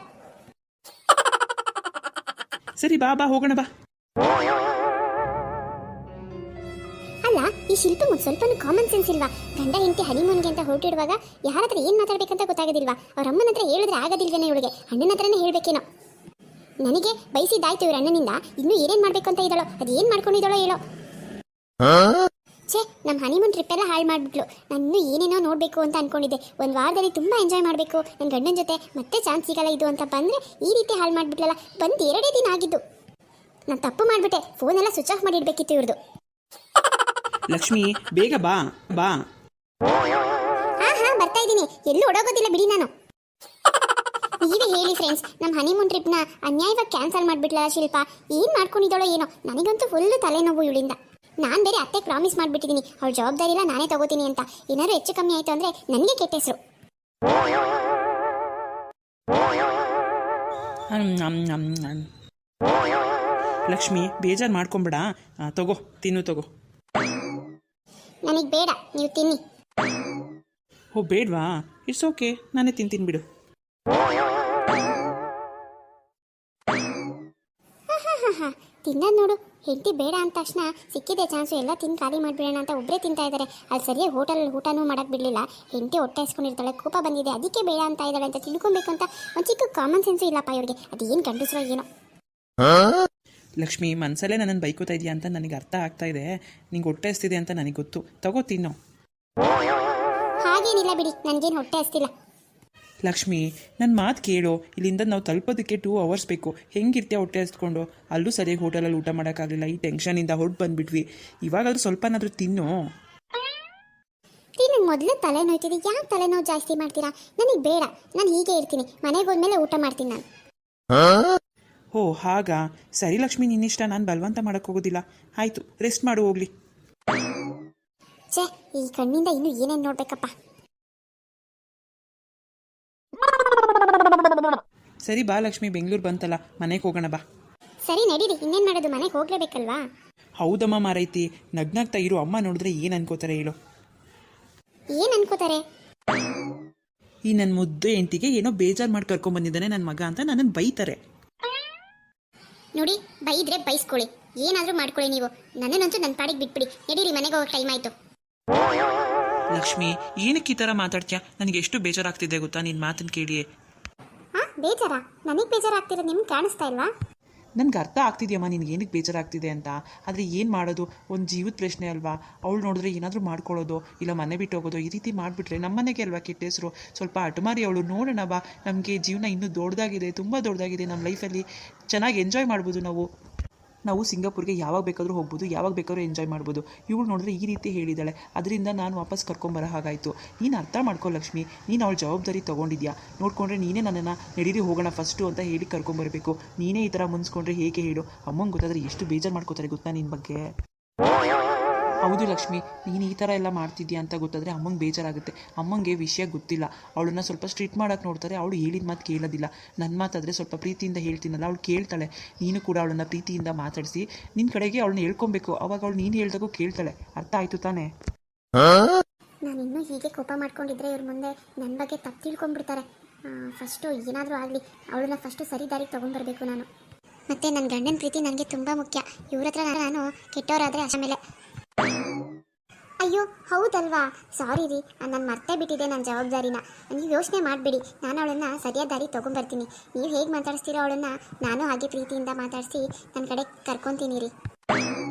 B: ಸರಿ ಬಾ ಬಾ ಹೋಗೋಣ ಬಾ.
A: ಅಲ್ಲ, ಈ ಶಿಲ್ಪಂಗೆ ಸ್ವಲ್ಪನೂ ಕಾಮನ್ ಸೆನ್ಸ್ ಇಲ್ವಾ? ಗಂಡ ಹೆಂಡತಿ ಹನಿಮೂನ್ಗೆ ಅಂತ ಹೊರಟಿಡುವಾಗ ಯಾರ ಹತ್ರ ಏನು ಮಾತಾಡ್ಬೇಕಂತ ಗೊತ್ತಾಗೋದಿಲ್ವಾ? ಅವ್ರ ಅಮ್ಮನ ಹತ್ರ ಹೇಳಿದ್ರೆ ಆಗೋದಿಲ್ವೇನೋ ಇವಳಿಗೆ, ಅಣ್ಣನ ಹತ್ರನೇ ಹೇಳ್ಬೇಕೇನೋ. ನನಗೆ ಬಯಸಿದ್ದಾಯ್ತು ಇವ್ರ ಅಣ್ಣನಿಂದ, ಇನ್ನೂ ಏನೇನು ಮಾಡ್ಬೇಕು ಅಂತ ಇದ್ದಾಳೋ, ಅದು ಏನು ಮಾಡ್ಕೊಂಡಿದ್ದಾಳೋ ಹೇಳೋ. ಛೇ, ನಮ್ಮ ಹನಿಮೂನ್ ಟ್ರಿಪ್ ಎಲ್ಲ ಹಾಳು ಮಾಡಿಬಿಟ್ಲು. ನಾನು ಏನೇನೋ ನೋಡಬೇಕು ಅಂತ ಅನ್ಕೊಂಡಿದ್ದೆ, ಒಂದು ವಾರದಲ್ಲಿ ತುಂಬ ಎಂಜಾಯ್ ಮಾಡಬೇಕು ನನ್ನ ಗಂಡನ ಜೊತೆ, ಮತ್ತೆ ಚಾನ್ಸ್ ಸಿಗಲ್ಲ ಇದು ಅಂತ ಬಂದರೆ ಈ ರೀತಿ ಹಾಳು ಮಾಡಿಬಿಟ್ಲಲ್ಲ. ಬಂದು 2 ದಿನ ಆಗಿದ್ದು. ನಾನು ತಪ್ಪು ಮಾಡಿಬಿಟ್ಟೆ, ಫೋನೆಲ್ಲ ಸ್ವಿಚ್ ಆಫ್ ಮಾಡಿ ಇಡಬೇಕಿತ್ತು ಇವ್ರದ್ದು.
B: ಲಕ್ಷ್ಮಿ ಬೇಗ ಬಾ ಬಾ.
A: ಹಾ ಬರ್ತಾ ಇದ್ದೀನಿ, ಎಲ್ಲೂ ಓಡೋಗೋದಿಲ್ಲ ಬಿಡಿ ನಾನು. ನೀವೇ ಹೇಳಿ ಫ್ರೆಂಡ್ಸ್, ನಮ್ಮ ಹನಿಮೂನ್ ಟ್ರಿಪ್ನ ಅನ್ಯಾಯವಾಗಿ ಕ್ಯಾನ್ಸಲ್ ಮಾಡಿಬಿಟ್ಲಲ್ಲ ಶಿಲ್ಪ. ಏನು ಮಾಡ್ಕೊಂಡಿದ್ದಾಳೋ ಏನೋ, ನನಗಂತೂ ಫುಲ್ಲು ತಲೆನೋವು ಇವಳಿಂದ. ನಾನು ಬೇರೆ ಅತ್ತೆ ಪ್ರಾಮಿಸ್ ಮಾಡಿಬಿಟ್ಟಿದ್ದೀನಿ, ಅವಳ ಜವಾಬ್ದಾರಿ ಎಲ್ಲ ನಾನೇ ತಗೋತೀನಿ ಅಂತ. ಏನಾದ್ರು ಹೆಚ್ಚು ಕಮ್ಮಿ ಆಯಿತು ಅಂದರೆ ನನಗೆ ಕೆಟ್ಟ ಹೆಸರು.
B: ಲಕ್ಷ್ಮಿ ಬೇಜಾರು ಮಾಡ್ಕೊಂಬೇಡ, ತಗೋ ತಿನ್ನು ತಗೋ.
A: ನನಗೆ ಬೇಡ, ನೀವು ತಿನ್ನಿ.
B: ಓ ಬೇಡವಾ? ಇಟ್ಸ್ ಓಕೆ, ನಾನೇ ತಿಂತೀನಿ ಬಿಡು.
A: ತಿನ್ನೋದು ನೋಡು, ಹೆಂಡತಿ ಬೇಡ ಅಂದ ತಕ್ಷಣ ಸಿಕ್ಕಿದೆ ಚಾನ್ಸು, ಎಲ್ಲ ತಿಂದು ಖಾಲಿ ಮಾಡಿಬಿಡೋಣ ಅಂತ ಒಬ್ಬರೇ ತಿಂತಾ ಇದ್ದಾರೆ. ಅಲ್ಲಿ ಸರಿಯಾಗಿ ಹೋಟೆಲಲ್ಲಿ ಊಟನೂ ಮಾಡೋಕ್ಕೆ ಬಿಡಲಿಲ್ಲ. ಹೆಂಡತಿ ಹೊಟ್ಟೆ ಹಸ್ಕೊಂಡಿರ್ತಾಳೆ, ಕೋಪ ಬಂದಿದೆ, ಅದಕ್ಕೆ ಬೇಡ ಅಂತ ಇದ್ದಾಳೆ ಅಂತ ತಿಳ್ಕೊಬೇಕು ಅಂತ ಒಂದು ಚಿಕ್ಕ ಕಾಮನ್ ಸೆನ್ಸು ಇಲ್ಲಪ್ಪ ಇವ್ರಿಗೆ. ಅದು ಏನು ಗಂಡಸ್ರೋ ಏನೋ.
B: ಲಕ್ಷ್ಮಿ ಮನಸಲ್ಲೇ ನನ್ನನ್ನು ಬೈಕೋತಾ ಇದೆಯಾ ಅಂತ ನನಗೆ ಅರ್ಥ ಆಗ್ತಾ ಇದೆ. ನಿಂಗೆ ಹೊಟ್ಟೆ ಹಸ್ತಿದೆ ಅಂತ ನನಗೆ ಗೊತ್ತು, ತಗೋ ತಿನ್ನೋ.
A: ಹಾಗೇನಿಲ್ಲ ಬಿಡಿ, ನನಗೇನು ಹೊಟ್ಟೆ ಹಸ್ತಿಲ್ಲ.
B: ಲಕ್ಷ್ಮಿ ನನ್ನ ಮಾತು ಕೇಳು, ಇಲ್ಲಿಂದ ನಾವು ತಲುಪೋದಕ್ಕೆ 2 hours ಬೇಕು. ಹೆಂಗಿರ್ತೀಯ ಹೊಟ್ಟೆ ಹಸ್ಕೊಂಡು? ಅಲ್ಲೂ ಸರಿಯಾಗಿ ಹೋಟೆಲಲ್ಲಿ ಊಟ ಮಾಡೋಕ್ಕಾಗಲಿಲ್ಲ, ಈ ಟೆನ್ಷನಿಂದ ಹೊರಟು ಬಂದುಬಿಟ್ವಿ. ಇವಾಗಾದ್ರೂ ಸ್ವಲ್ಪನಾದರೂ ತಿನ್ನು.
A: ನನಗೆ ಮೊದಲೇ ತಲೆ ನೋಯ್ತಿದೆ, ಯಾಕೆ ತಲೆನೋವು ಜಾಸ್ತಿ ಮಾಡ್ತೀರಾ? ನನಗೆ ಬೇಡ, ನಾನು ಹೀಗೆ ಇರ್ತೀನಿ, ಮನೆಗೆ ಹೋದ್ಮೇಲೆ ಊಟ ಮಾಡ್ತೀನಿ ನಾನು.
B: ಓ ಹಾಗಾ? ಸರಿ ಲಕ್ಷ್ಮಿ, ನಿನ್ನಿಷ್ಟ, ನಾನು ಬಲವಂತ ಮಾಡೋಕ್ಕೆ ಹೋಗೋದಿಲ್ಲ. ಆಯಿತು, ರೆಸ್ಟ್ ಮಾಡು ಹೋಗ್ಲಿ.
A: ಛೇ, ಈ ಕಣ್ಣಿಂದ ಇನ್ನೂ ಏನೇನು ನೋಡ್ಬೇಕಪ್ಪ.
B: ಸರಿ ಬಾ ಲಕ್ಷ್ಮಿ, ಬೆಂಗಳೂರು ಬಂತಲ್ಲ, ಮನೆಗೆ ಹೋಗೋಣ ಬಾ.
A: ಸರಿ ನಡೀರಿ, ಇನ್ನೇನು ಮಾಡೋದು, ಮನೆಗೆ ಹೋಗ್ಲೇಬೇಕಲ್ವಾ?
B: ಹೌದಮ್ಮ ಮಾರೈತಿ, ನಗ್ನಾಗ್ತಾ ಇರು. ಅಮ್ಮ ನೋಡಿದ್ರೆ ಏನು ಅನ್ಕೋತಾರೆ ಹೇಳು?
A: ಏನು ಅನ್ಕೋತಾರೆ?
B: ಈ ನನ್ನ ಮುದ್ದು ಹೆಂಡತಿಗೆ ಏನೋ ಬೇಜಾರು ಮಾಡಿ ಕರ್ಕೊಂಡ್ಬಂದಿದ್ದಾನೆ ನನ್ನ ಮಗ ಅಂತ ನನ್ನನ್ನು ಬೈತಾರೆ.
A: ನೋಡಿ, ಬೈದ್ರೆ ಬೈಸ್ಕೊಳ್ಳಿ, ಏನಾದರೂ ಮಾಡ್ಕೊಳ್ಳಿ ನೀವು. ನನ್ನನ್ನಂತೂ ನನ್ನ ಪಾಡಿಗೆ ಬಿಟ್ಬಿಡಿ. ನಡೀರಿ, ಮನೆಗೆ ಹೋಗೋ ಟೈಮ್ ಆಯಿತು.
B: ಲಕ್ಷ್ಮಿ ಏನಕ್ಕೆ ಈ ಥರ ಮಾತಾಡ್ತೀಯಾ? ನನಗೆ ಎಷ್ಟು ಬೇಜಾರಾಗ್ತಿದೆ ಗೊತ್ತಾ ನಿನ್ನ ಮಾತನ್ನು ಕೇಳಿ.
A: ಹಾಂ, ಬೇಜಾರಾ? ನನಗೆ ಬೇಜಾರಾಗ್ತಿರೋದು ನಿಮ್ಗೆ ಕಾಣಿಸ್ತಾ ಇಲ್ವಾ?
B: ನನಗೆ ಅರ್ಥ ಆಗ್ತಿದೆಯಮ್ಮ ನಿನಗೆ ಏನಕ್ಕೆ ಬೇಜಾರಾಗ್ತಿದೆ ಅಂತ. ಆದರೆ ಏನು ಮಾಡೋದು, ಒಂದು ಜೀವದ ಪ್ರಶ್ನೆ ಅಲ್ವಾ. ಅವಳು ನೋಡಿದ್ರೆ ಏನಾದರೂ ಮಾಡ್ಕೊಳ್ಳೋದು, ಇಲ್ಲ ಮನೆ ಬಿಟ್ಟು ಹೋಗೋದು, ಈ ರೀತಿ ಮಾಡಿಬಿಟ್ರೆ ನಮ್ಮ ಮನೆಗೆ ಅಲ್ವಾ ಕೆಟ್ಟ ಹೆಸರು. ಸ್ವಲ್ಪ ಹಠಮಾರಿ ಅವಳು. ನೋಡೋಣ ಬಾ, ನಮಗೆ ಜೀವನ ಇನ್ನೂ ದೊಡ್ಡದಾಗಿದೆ, ತುಂಬ ದೊಡ್ಡದಾಗಿದೆ. ನಮ್ಮ ಲೈಫಲ್ಲಿ ಚೆನ್ನಾಗಿ ಎಂಜಾಯ್ ಮಾಡ್ಬೋದು ನಾವು ಸಿಂಗಾಪುರ್ಗೆ ಯಾವಾಗ ಬೇಕಾದರೂ ಹೋಗ್ಬೋದು, ಯಾವಾಗ ಬೇಕಾದ್ರೂ ಎಂಜಾಯ್ ಮಾಡ್ಬೋದು. ಇವಳು ನೋಡಿದ್ರೆ ಈ ರೀತಿ ಹೇಳಿದ್ದಾಳೆ, ಅದರಿಂದ ನಾನು ವಾಪಸ್ ಕರ್ಕೊಂಬರೋ ಹಾಗಾಯಿತು. ನೀನು ಅರ್ಥ ಮಾಡ್ಕೊ ಲಕ್ಷ್ಮಿ, ನೀನು ಅವಳ ಜವಾಬ್ದಾರಿ ತೊಗೊಂಡಿದ್ಯಾ. ನೋಡ್ಕೊಂಡ್ರೆ ನೀನೇ ನನ್ನನ್ನು ನಡೀರಿ ಹೋಗೋಣ ಫಸ್ಟು ಅಂತ ಹೇಳಿ ಕರ್ಕೊಂಬರಬೇಕು. ನೀನೇ ಈ ಥರ ಮುನ್ಸ್ಕೊಂಡ್ರೆ ಹೇಗೆ ಹೇಳು? ಅಮ್ಮಂಗೆ ಗೊತ್ತಾದರೆ ಎಷ್ಟು ಬೇಜಾರು ಮಾಡ್ಕೋತಾರೆ ಗೊತ್ತಾ ನಿನ್ನ ಬಗ್ಗೆ. ಹೌದು ಲಕ್ಷ್ಮಿ, ನೀನು ಈ ಥರ ಎಲ್ಲ ಮಾಡ್ತಿದ್ಯಾ ಅಂತ ಗೊತ್ತಾದರೆ ಅಮ್ಮಂಗೆ ಬೇಜಾರಾಗುತ್ತೆ. ಅಮ್ಮಂಗೆ ವಿಷಯ ಗೊತ್ತಿಲ್ಲ, ಅವಳನ್ನ ಸ್ವಲ್ಪ ಸ್ಟ್ರಿಕ್ಟ್ ಮಾಡೋಕ್ಕೆ ನೋಡ್ತಾರೆ. ಅವಳು ಹೇಳಿದ ಮಾತು ಕೇಳೋದಿಲ್ಲ. ನನ್ನ ಮಾತಾದರೆ ಸ್ವಲ್ಪ ಪ್ರೀತಿಯಿಂದ ಹೇಳ್ತೀನಲ್ಲ, ಅವಳು ಕೇಳ್ತಾಳೆ. ನೀನು ಕೂಡ ಅವಳನ್ನ ಪ್ರೀತಿಯಿಂದ ಮಾತಾಡಿಸಿ ನಿನ್ನ ಕಡೆಗೆ ಅವಳನ್ನ ಹೇಳ್ಕೊಬೇಕು. ಅವಾಗ ಅವಳು ನೀನು ಹೇಳ್ದಾಗೂ ಕೇಳ್ತಾಳೆ. ಅರ್ಥ ಆಯಿತು ತಾನೇ?
A: ನಾನು ಇನ್ನೂ ಹೀಗೆ ಕೋಪ ಮಾಡ್ಕೊಂಡಿದ್ರೆ ಇವ್ರ ಮುಂದೆ ನನ್ನ ಬಗ್ಗೆ ತಪ್ಪು ತಿಳ್ಕೊಂಡ್ಬಿಡ್ತಾರೆ. ಫಸ್ಟು ಏನಾದರೂ ಆಗಲಿ, ಅವಳನ್ನ ಫಸ್ಟು ಸರಿ ದಾರಿಗೆ ತೊಗೊಂಡ್ಬರ್ಬೇಕು ನಾನು. ಮತ್ತು ನನ್ನ ಗಂಡನ ಪ್ರೀತಿ ನನಗೆ ತುಂಬ ಮುಖ್ಯ. ಇವ್ರ ಹತ್ರ ನಾನು ಕೆಟ್ಟವರಾದರೆ ಆಮೇಲೆ. ಅಯ್ಯೋ ಹೌದಲ್ವಾ, ಸಾರಿ ರೀ, ನಾನು ಮರ್ತೇ ಬಿಟ್ಟಿದ್ದೆ ನನ್ನ ಜವಾಬ್ದಾರಿನ. ನೀವು ಯೋಚನೆ ಮಾಡಿಬಿಡಿ, ನಾನು ಅವಳನ್ನು ಸರಿಯಾದ ದಾರಿ ತೊಗೊಂಬರ್ತೀನಿ. ನೀವು ಹೇಗೆ ಮಾತಾಡಿಸ್ತೀರೋ ಅವಳನ್ನು ನಾನು ಹಾಗೆ ಪ್ರೀತಿಯಿಂದ ಮಾತಾಡಿಸಿ ನನ್ನ ಕಡೆ ಕರ್ಕೊತೀನಿ ರೀ.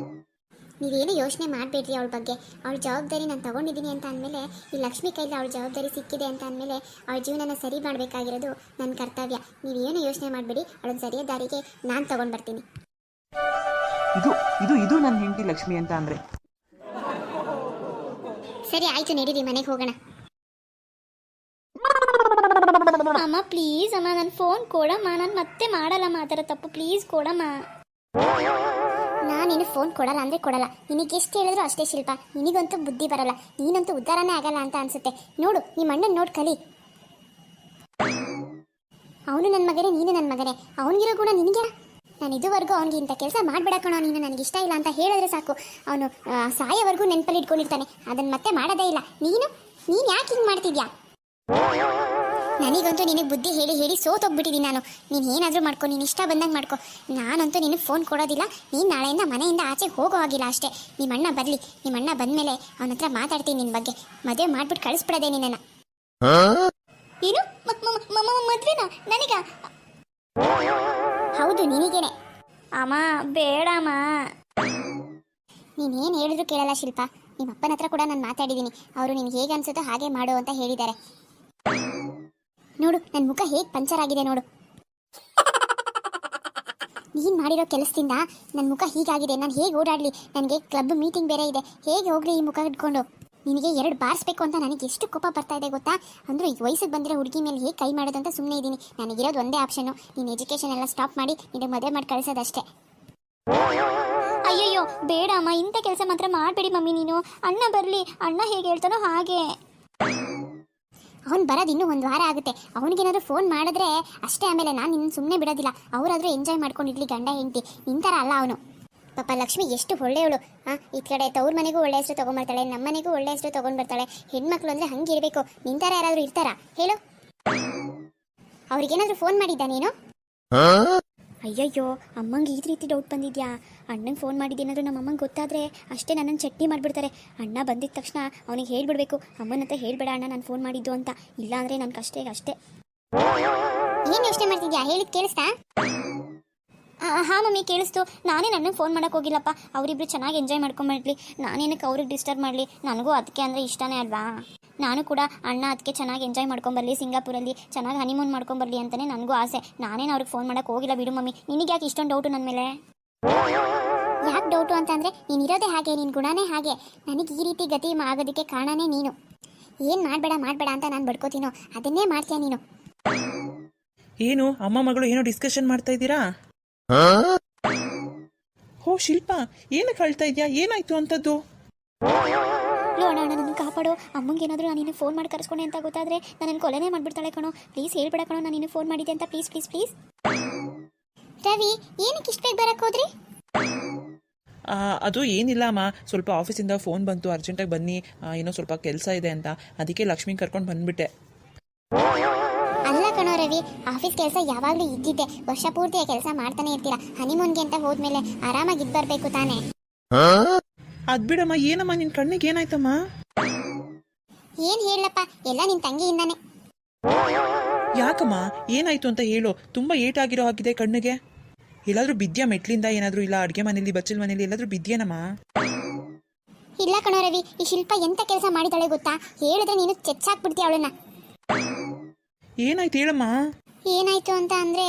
A: ನೀವೇನು ಯೋಚನೆ ಮಾಡಬೇಡ್ರಿ ಅವಳ ಬಗ್ಗೆ. ಅವಳ ಜವಾಬ್ದಾರಿ ನಾನು ತೊಗೊಂಡಿದ್ದೀನಿ ಅಂತ ಅಂದಮೇಲೆ, ಈ ಲಕ್ಷ್ಮಿ ಕೈಲಿ ಅವಳ ಜವಾಬ್ದಾರಿ ಸಿಕ್ಕಿದೆ ಅಂತ ಅಂದಮೇಲೆ ಅವಳ ಜೀವನನ ಸರಿ ಮಾಡಬೇಕಾಗಿರೋದು ನನ್ನ ಕರ್ತವ್ಯ. ನೀವೇನು ಯೋಚನೆ ಮಾಡಬೇಡಿ, ಅವಳನ್ನ ಸರಿಯಾದ ದಾರಿಗೆ ನಾನು ತೊಗೊಂಡು ಬರ್ತೀನಿ.
B: ಇದು ಇದು ಇದು ನನ್ನ ಹೆಂಡತಿ ಲಕ್ಷ್ಮಿ ಅಂತ ಅಂದರೆ.
A: ಸರಿ ಆಯಿತು, ನಡೀರಿ ಮನೆಗೆ ಹೋಗೋಣ. ಅಮ್ಮ ಪ್ಲೀಸ್ ಅಮ್ಮ, ನನ್ನ ಫೋನ್ ಕೊಡಮ್ಮ, ನಾನು ಮತ್ತೆ ಮಾಡಲ್ಲಮ್ಮ ಆ ಥರ ತಪ್ಪು. ಪ್ಲೀಸ್ ಕೊಡಮ್ಮ. ನಾನೇನು ಫೋನ್ ಕೊಡಲ್ಲ ಅಂದರೆ ಕೊಡಲ್ಲ. ನಿನಗೆ ಎಷ್ಟು ಹೇಳಿದ್ರು ಅಷ್ಟೇ ಶಿಲ್ಪ. ನಿನಗಂತೂ ಬುದ್ಧಿ ಬರಲ್ಲ, ನೀನಂತೂ ಉದ್ಧಾರನೇ ಆಗಲ್ಲ ಅಂತ ಅನಿಸುತ್ತೆ. ನೋಡು, ನಿಮ್ಮ ಅಣ್ಣನ ನೋಡಿ ಕಲಿ. ಅವನು ನನ್ನ ಮಗನೇ, ನೀನು ನನ್ನ ಮಗನೇ. ಅವನಿಗಿರೋ ಗುಣ ನಿನಗೆ. ನಾನು ಇದುವರೆಗೂ ಅವನಿಗೆ ಇಂಥ ಕೆಲಸ ಮಾಡಿಬಿಡಕೋಣ, ನೀನು ನನಗಿಷ್ಟ ಇಲ್ಲ ಅಂತ ಹೇಳಿದ್ರೆ ಸಾಕು, ಅವನು ಸಾಯೋವರೆಗೂ ನೆನಪಲ್ಲಿ ಇಟ್ಕೊಂಡಿರ್ತಾನೆ. ಅದನ್ನು ಮತ್ತೆ ಮಾಡೋದೇ ಇಲ್ಲ. ನೀನು ಯಾಕೆ ಹಿಂಗೆ ಮಾಡ್ತಿದ್ಯಾ? ನನಗಂತೂ ನಿನಗೆ ಬುದ್ಧಿ ಹೇಳಿ ಹೇಳಿ ಸೋತೋಗ್ಬಿಟ್ಟಿದ್ದೀನಿ ನಾನು. ನೀನು ಏನಾದರೂ ಮಾಡ್ಕೊ, ನೀನು ಇಷ್ಟ ಬಂದಂಗೆ ಮಾಡ್ಕೊ. ನಾನಂತೂ ನಿನಗೆ ಫೋನ್ ಕೊಡೋದಿಲ್ಲ. ನೀನು ನಾಳೆಯಿಂದ ಮನೆಯಿಂದ ಆಚೆ ಹೋಗೋ ಆಗಿಲ್ಲ ಅಷ್ಟೇ. ನಿಮ್ಮ ಅಣ್ಣ ಬರಲಿ, ನಿಮ್ಮ ಅಣ್ಣ ಬಂದಮೇಲೆ ಅವನ ಹತ್ರ ಮಾತಾಡ್ತೀನಿ ನಿನ್ನ ಬಗ್ಗೆ. ಮದುವೆ ಮಾಡ್ಬಿಟ್ಟು ಕಳಿಸ್ಬಿಡೋದೆ ನಿನ್ನನ್ನು. ಏನು ಮದುವೆನಾ ನನಗ? ಹೌದು, ನಿನಗೇನೆ. ಅಮ್ಮ ಬೇಡಮ್ಮ. ನೀನೇನು ಹೇಳಿದ್ರು ಕೇಳಲ್ಲ ಶಿಲ್ಪ. ನಿಮ್ಮ ಅಪ್ಪನ ಹತ್ರ ಕೂಡ ನಾನು ಮಾತಾಡಿದ್ದೀನಿ. ಅವರು ನಿನ್ಗೆ ಹೇಗೆ ಅನ್ಸುತ್ತೋ ಹಾಗೆ ಮಾಡು ಅಂತ ಹೇಳಿದ್ದಾರೆ. ನೋಡು ನನ್ನ ಮುಖ ಹೇಗೆ ಪಂಚರ್ ಆಗಿದೆ ನೋಡು. ನೀನು ಮಾಡಿರೋ ಕೆಲಸದಿಂದ ನನ್ನ ಮುಖ ಹೀಗಾಗಿದೆ. ನಾನು ಹೇಗೆ ಓಡಾಡಲಿ? ನನಗೆ ಕ್ಲಬ್ ಮೀಟಿಂಗ್ ಬೇರೆ ಇದೆ. ಹೇಗೆ ಹೋಗ್ಲಿ ಈ ಮುಖ ಇಟ್ಕೊಂಡು? ನಿನಗೆ 2 ಬಾರಿಸ್ಬೇಕು ಅಂತ ನನಗೆ ಎಷ್ಟು ಕೋಪ ಬರ್ತಾ ಇದೆ ಗೊತ್ತಾ? ಅಂದರೂ ಈ ವಯಸ್ಸಿಗೆ ಬಂದಿರೋ ಹುಡುಗಿ ಮೇಲೆ ಹೇಗೆ ಕೈ ಮಾಡೋದು ಅಂತ ಸುಮ್ಮನೆ ಇದ್ದೀನಿ. ನನಗಿರೋದು ಒಂದೇ ಆಪ್ಷನ್ನು, ನೀನು ಎಜುಕೇಷನ್ ಎಲ್ಲ ಸ್ಟಾಪ್ ಮಾಡಿ ನಿನಗೆ ಮದುವೆ ಮಾಡಿ ಕಳಿಸೋದಷ್ಟೇ. ಅಯ್ಯಯ್ಯೋ ಬೇಡ ಅಮ್ಮ, ಇಂಥ ಕೆಲಸ ಮಾತ್ರ ಮಾಡಬೇಡಿ ಮಮ್ಮಿ. ನೀನು ಅಣ್ಣ ಬರಲಿ, ಅಣ್ಣ ಹೇಗೆ ಹೇಳ್ತಾನೋ ಹಾಗೆ. ಅವ್ನು ಬರೋದು ಇನ್ನೂ 1 ವಾರ ಆಗುತ್ತೆ. ಅವನಿಗೇನಾದರೂ ಫೋನ್ ಮಾಡಿದ್ರೆ ಅಷ್ಟೇ. ಆಮೇಲೆ ನಾನು ನಿನ್ನ ಸುಮ್ಮನೆ ಬಿಡೋದಿಲ್ಲ. ಅವರಾದರೂ ಎಂಜಾಯ್ ಮಾಡ್ಕೊಂಡಿರ್ಲಿ ಗಂಡ ಹೆಂಡತಿ. ನಿಂತರ ಅಲ್ಲ ಅವನು. ಪಾಪ ಲಕ್ಷ್ಮಿ ಎಷ್ಟು ಒಳ್ಳೆಯವಳು. ಈ ಕಡೆ ತವ್ರ ಮನೆಗೂ ಒಳ್ಳೆ ಹೆಸರು ತೊಗೊಂಡ್ಬರ್ತಾಳೆ, ನಮ್ಮ ಮನೆಗೂ ಒಳ್ಳೆ ಹೆಸರು ತೊಗೊಂಡ್ಬರ್ತಾಳೆ. ಹೆಣ್ಮಕ್ಳು ಅಂದರೆ ಹಂಗೆ ಇರಬೇಕು. ನಿಂತರ ಯಾರಾದರೂ ಇರ್ತಾರಾ ಹೇಳು? ಅವ್ರಿಗೇನಾದರೂ ಫೋನ್ ಮಾಡಿದ್ದ ನೀನು? ಅಯ್ಯಯ್ಯೋ ಅಮ್ಮಂಗೆ ಈ ರೀತಿ ಡೌಟ್ ಬಂದಿದ್ಯಾ? ಅಣ್ಣಂಗೆ ಫೋನ್ ಮಾಡಿದ್ದೇನಾದರೂ ನಮ್ಮ ಅಮ್ಮಂಗೆ ಗೊತ್ತಾದರೆ ಅಷ್ಟೇ ನನ್ನನ್ನು ಚಟ್ನಿ ಮಾಡಿಬಿಡ್ತಾರೆ. ಅಣ್ಣ ಬಂದಿದ್ದ ತಕ್ಷಣ ಅವನಿಗೆ ಹೇಳ್ಬಿಡ್ಬೇಕು, ಅಮ್ಮನ ಹತ್ರ ಹೇಳ್ಬೇಡ ಅಣ್ಣ ನಾನು ಫೋನ್ ಮಾಡಿದ್ದು ಅಂತ. ಇಲ್ಲ ಅಂದರೆ ನನ್ನ ಕಷ್ಟೇ ಅಷ್ಟೇ. ಏನು ಯೋಚನೆ ಮಾಡ್ತಿದ್ಯಾ? ಹೇಳಿದ್ ಕೇಳಿಸ್ತಾ? ಹಾಂ ಮಮ್ಮಿ ಕೇಳಿಸ್ತು. ನಾನೇ ನನಗೆ ಫೋನ್ ಮಾಡೋಕೆ ಹೋಗಿಲ್ಲಪ್ಪ. ಅವರಿಬ್ರು ಚೆನ್ನಾಗಿ ಎಂಜಾಯ್ ಮಾಡ್ಕೊಂಬರ್ಲಿ. ನಾನೇನಕ್ಕೆ ಅವ್ರಿಗೆ ಡಿಸ್ಟರ್ಬ್ ಮಾಡಲಿ? ನನಗೂ ಅದಕ್ಕೆ ಅಂದರೆ ಇಷ್ಟನೇ ಅಲ್ವಾ. ನಾನು ಕೂಡ ಅಣ್ಣ ಅದಕ್ಕೆ ಚೆನ್ನಾಗಿ ಎಂಜಾಯ್ ಮಾಡ್ಕೊಂಬರ್ಲಿ, ಸಿಂಗಾಪುರಲ್ಲಿ ಚೆನ್ನಾಗಿ ಹನಿಮೂನ್ ಮಾಡ್ಕೊಂಬರ್ಲಿ ಅಂತಲೇ ನನಗೂ ಆಸೆ. ನಾನೇನು ಅವ್ರಿಗೆ ಫೋನ್ ಮಾಡೋಕೆ ಹೋಗಿಲ್ಲ ಬಿಡು ಮಮ್ಮಿ. ನಿನಗೆ ಯಾಕೆ ಇಷ್ಟೊಂದು ಡೌಟು ನನ್ನ ಮೇಲೆ? ಯಾಕೆ ಡೌಟು ಅಂತಂದರೆ ನೀನಿರೋದೇ ಹಾಗೆ, ನಿನ್ನ ಗುಣನೇ ಹಾಗೆ. ನನಗೆ ಈ ರೀತಿ ಗತಿ ಆಗೋದಕ್ಕೆ ಕಾರಣನೇ ನೀನು. ಏನು ಮಾಡಬೇಡ ಅಂತ ನಾನು ಬಡ್ಕೋತೀನೋ ಅದನ್ನೇ ಮಾಡ್ತೀಯ ನೀನು.
B: ಏನು ಅಮ್ಮ ಮಗಳು ಏನೋ ಡಿಸ್ಕಷನ್ ಮಾಡ್ತಾ ಇದ್ದೀರಾ? ಹೋ ಶಿಲ್ಪ, ಏನಕ್ಕೆ ಹೇಳ್ತಾ ಇದೆಯಾ? ಏನಾಯ್ತು ಅಂತದ್ದು?
A: ಅಣ್ಣ ನನ್ನ ಕಾಪಾಡು. ಅಮ್ಮಂಗೆ ಏನಾದರೂ ನಾನು ನಿನ್ನ ಫೋನ್ ಮಾಡಿ ಕರೆಸ್ಕೊಂಡೆ ಅಂತ ಗೊತ್ತಾದರೆ ನನ್ನನ್ನು ಕೊಲೆನೇ ಮಾಡಿಬಿಡ್ತಾಳೆ ಕಣೋ. ಪ್ಲೀಸ್ ಹೇಳ್ಬೇಡ ಕಣೋ ನಾನು ನಿನ್ನ ಫೋನ್ ಮಾಡಿದ್ದೆ ಅಂತ. Please please please. ರವಿ ಏನಕ್ಕೆ ಇಷ್ಟು ಬೇಗ ಬರಕ್ಕೆ ಹೋದ್ರಿ?
B: ಅದು ಏನಿಲ್ಲ ಅಮ್ಮ, ಸ್ವಲ್ಪ ಆಫೀಸಿಂದ ಫೋನ್ ಬಂತು, ಅರ್ಜೆಂಟಾಗಿ ಬನ್ನಿ, ಏನೋ ಸ್ವಲ್ಪ ಕೆಲಸ ಇದೆ ಅಂತ. ಅದಕ್ಕೆ ಲಕ್ಷ್ಮಿ ಕರ್ಕೊಂಡು ಬಂದ್ಬಿಟ್ಟೆ.
A: ಅಲ್ಲ ಕಣೋ ರವಿ, ಆಫೀಸ್ ಕೆಲಸ ಯಾವಾಗಲೂ ಇದ್ದಿದ್ದೆ. ವರ್ಷ ಪೂರ್ತಿ ಕೆಲಸ ಮಾಡ್ತಾನೆ ಇರ್ತೀರಾ. ಹನಿಮೂನ್ಗೆ ಅಂತ ಹೋದ್ಮೇಲೆ ಆರಾಮಾಗಿ ಇದ್ದು ಬರಬೇಕು ತಾನೇ.
B: ಅದ್ ಬಿಡಮ್ಮ, ಏನಮ್ಮ ನಿನ್ ಕಣ್ಣಿಗೆ ಏನಾಯ್ತಮ್ಮ?
A: ಏನು ಹೇಳಪ್ಪ, ಎಲ್ಲ ನಿನ್ನ ತಂಗಿಯಿಂದಾನೆ.
B: ಯಾಕಮ್ಮ ಏನಾಯ್ತು ಅಂತ ಹೇಳು. ತುಂಬಾ ಏಟಾಗಿರೋ ಹಾಗಿದೆ ಕಣ್ಣಿಗೆ. ಎಲ್ಲಾದ್ರೂ ಬಿದ್ಯಾ ಮೆಟ್ಲಿಂದ ಏನಾದ್ರೂ? ಇಲ್ಲ ಅಡ್ಗೆ ಮನೇಲಿ ಬಚ್ಚಲ್ ಮನೇಲಿ ಎಲ್ಲಾದ್ರೂ ಬಿದ್ಯೇನಮ್ಮ?
A: ಇಲ್ಲ ಕಣೋ ರವಿ, ಈ ಶಿಲ್ಪ ಎಂತ ಕೆಲಸ ಮಾಡಿದಾಳೆ ಗೊತ್ತಾ? ಹೇಳಿದ್ರೆ ನೀನು ಚೆಚ್ಚಾಕ್ಬಿಡ್ತೀಯ ಅವಳನ್ನ.
B: ಏನಾಯ್ತು ಹೇಳಮ್ಮ?
A: ಏನಾಯ್ತು ಅಂತ ಅಂದ್ರೆ